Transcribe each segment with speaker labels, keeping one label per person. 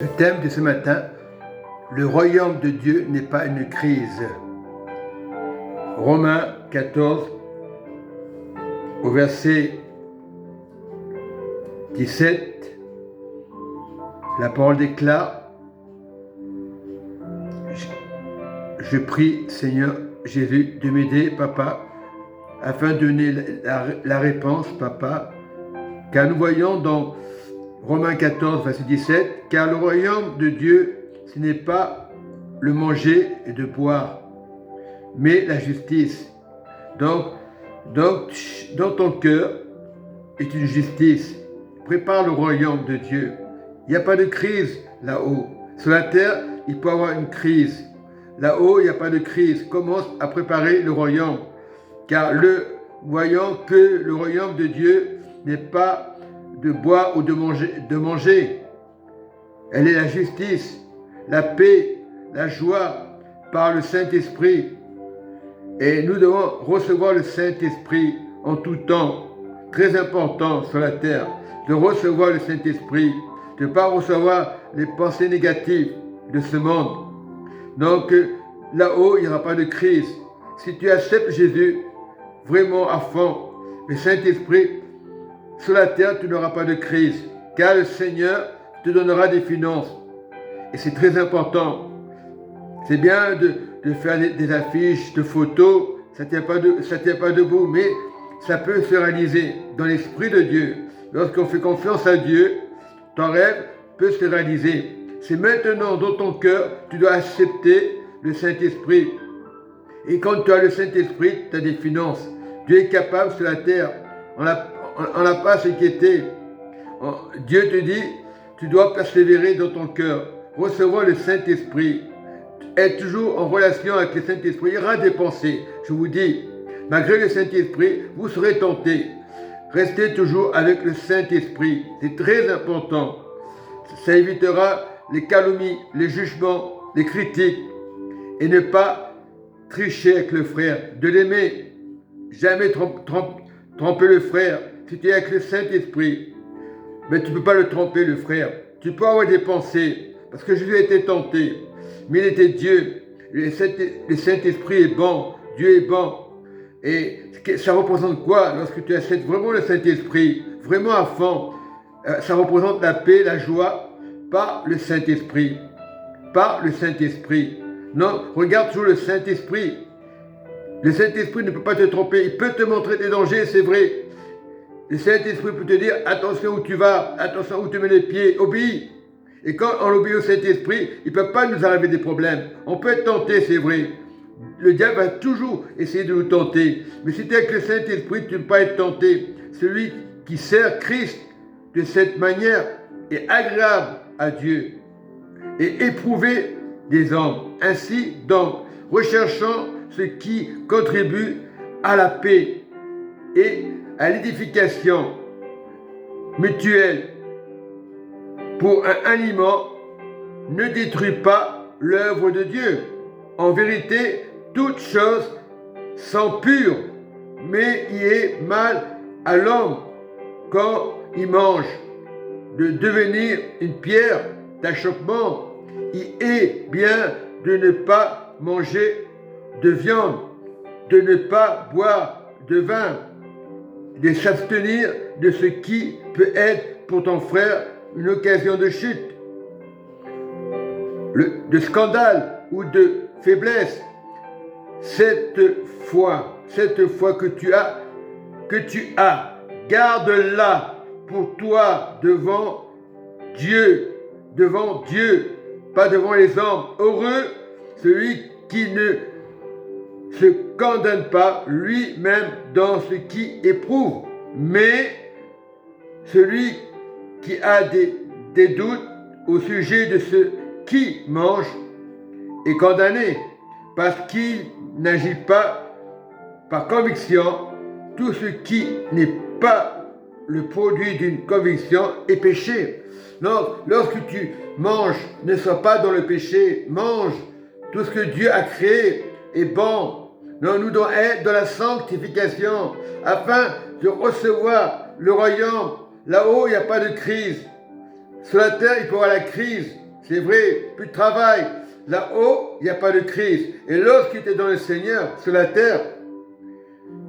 Speaker 1: Le thème de ce matin, le royaume de Dieu n'est pas une crise. Romains 14, au verset 17, la parole déclare: Je prie, Seigneur Jésus, de m'aider, Papa, afin de donner la réponse, Papa, car nous voyons dans Romains 14, verset 17, car le royaume de Dieu, ce n'est pas le manger et de boire, mais la justice. Donc dans ton cœur est une justice. Prépare le royaume de Dieu. Il n'y a pas de crise là-haut. Sur la terre, il peut y avoir une crise. Là-haut, il n'y a pas de crise. Commence à préparer le royaume. Car voyons que le royaume de Dieu n'est pas de boire ou de manger. Elle est la justice, la paix, la joie par le Saint-Esprit. Et nous devons recevoir le Saint-Esprit en tout temps. Très important sur la terre, de recevoir le Saint-Esprit, de ne pas recevoir les pensées négatives de ce monde. Donc là-haut, il n'y aura pas de crise. Si tu acceptes Jésus vraiment à fond, le Saint-Esprit, sur la terre, tu n'auras pas de crise, car le Seigneur te donnera des finances. Et c'est très important. C'est bien de faire des affiches, de photos, ça ne tient pas debout, mais ça peut se réaliser dans l'Esprit de Dieu. Lorsqu'on fait confiance à Dieu, ton rêve peut se réaliser. C'est maintenant dans ton cœur, tu dois accepter le Saint-Esprit. Et quand tu as le Saint-Esprit, tu as des finances. Dieu est capable sur la terre. On n'a pas à s'inquiéter. Dieu te dit, tu dois persévérer dans ton cœur, recevoir le Saint-Esprit, être toujours en relation avec le Saint-Esprit. Il y aura des pensées, je vous dis, malgré le Saint-Esprit, vous serez tentés. Restez toujours avec le Saint-Esprit, c'est très important. Ça évitera les calomnies, les jugements, les critiques, et ne pas tricher avec le frère, de l'aimer, jamais tromper le frère. Si tu es avec le Saint-Esprit, mais tu ne peux pas le tromper, le frère. Tu peux avoir des pensées, parce que Jésus a été tenté, mais il était Dieu. Le Saint-Esprit est bon, Dieu est bon. Et ça représente quoi lorsque tu acceptes vraiment le Saint-Esprit, vraiment à fond? Ça représente la paix, la joie, par le Saint-Esprit. Par le Saint-Esprit. Non, regarde toujours le Saint-Esprit. Le Saint-Esprit ne peut pas te tromper, il peut te montrer des dangers, c'est vrai. Le Saint-Esprit peut te dire, attention où tu vas, attention où tu mets les pieds, obéis. Et quand on obéit au Saint-Esprit, il ne peut pas nous arriver des problèmes. On peut être tenté, c'est vrai. Le diable va toujours essayer de nous tenter. Mais si tu es avec le Saint-Esprit, tu ne peux pas être tenté. Celui qui sert Christ de cette manière est agréable à Dieu et éprouvé des hommes. Ainsi, donc, recherchant ce qui contribue à la paix et à l'édification mutuelle pour un aliment, ne détruit pas l'œuvre de Dieu. En vérité, toutes choses sont pures, mais il est mal à l'homme quand il mange de devenir une pierre d'achoppement. Il est bien de ne pas manger de viande, de ne pas boire de vin, de s'abstenir de ce qui peut être pour ton frère une occasion de chute, de scandale ou de faiblesse. Cette foi que tu as, garde-la pour toi devant Dieu, pas devant les hommes. Heureux celui qui ne se condamne pas lui-même dans ce qu'il éprouve, mais celui qui a des doutes au sujet de ce qui mange est condamné, parce qu'il n'agit pas par conviction. Tout ce qui n'est pas le produit d'une conviction est péché. Donc, lorsque tu manges, ne sois pas dans le péché, mange. Tout ce que Dieu a créé est bon. Donc, nous devons être dans la sanctification afin de recevoir le royaume. Là-haut, il n'y a pas de crise. Sur la terre, il peut y avoir la crise. C'est vrai, plus de travail. Là-haut, il n'y a pas de crise. Et lorsqu'il était dans le Seigneur, sur la terre,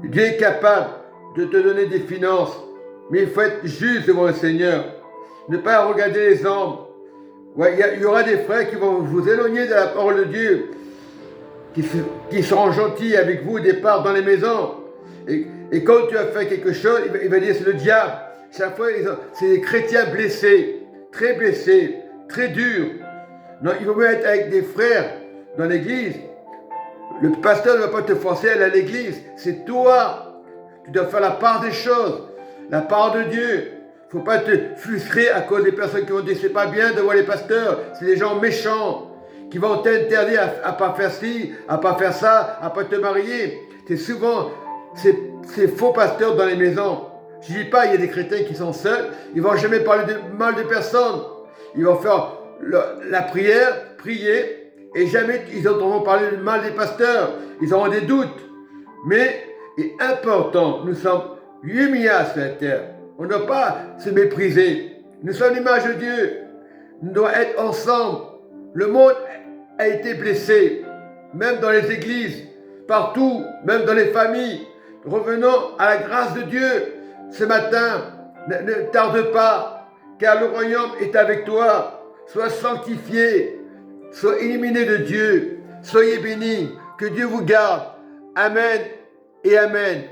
Speaker 1: Dieu est capable de te donner des finances. Mais il faut être juste devant le Seigneur. Ne pas regarder les hommes. Ouais, il y aura des frères qui vont vous éloigner de la parole de Dieu, qui seront gentils avec vous au départ dans les maisons. Et quand tu as fait quelque chose, il va dire c'est le diable. Chaque fois, c'est des chrétiens blessés, très durs. Non, il vaut mieux être avec des frères dans l'église. Le pasteur ne va pas te forcer à aller à l'église. C'est toi. Tu dois faire la part des choses, la part de Dieu. Il ne faut pas te frustrer à cause des personnes qui vont dire c'est pas bien de voir les pasteurs. C'est des gens méchants qui vont t'interdire à pas faire ci, à pas faire ça, à pas te marier. C'est souvent ces faux pasteurs dans les maisons. Je ne dis pas, il y a des chrétiens qui sont seuls, ils ne vont jamais parler de mal de personne. Ils vont faire la prière, prier, et jamais ils entendront parler de mal des pasteurs. Ils auront des doutes. Mais il est important, nous sommes 8 milliards sur la terre. On ne doit pas se mépriser. Nous sommes l'image de Dieu. Nous devons être ensemble. Le monde a été blessé, même dans les églises, partout, même dans les familles. Revenons à la grâce de Dieu. Ce matin, ne tarde pas, car le royaume est avec toi. Sois sanctifié, sois éliminé de Dieu. Soyez bénis, que Dieu vous garde. Amen et Amen.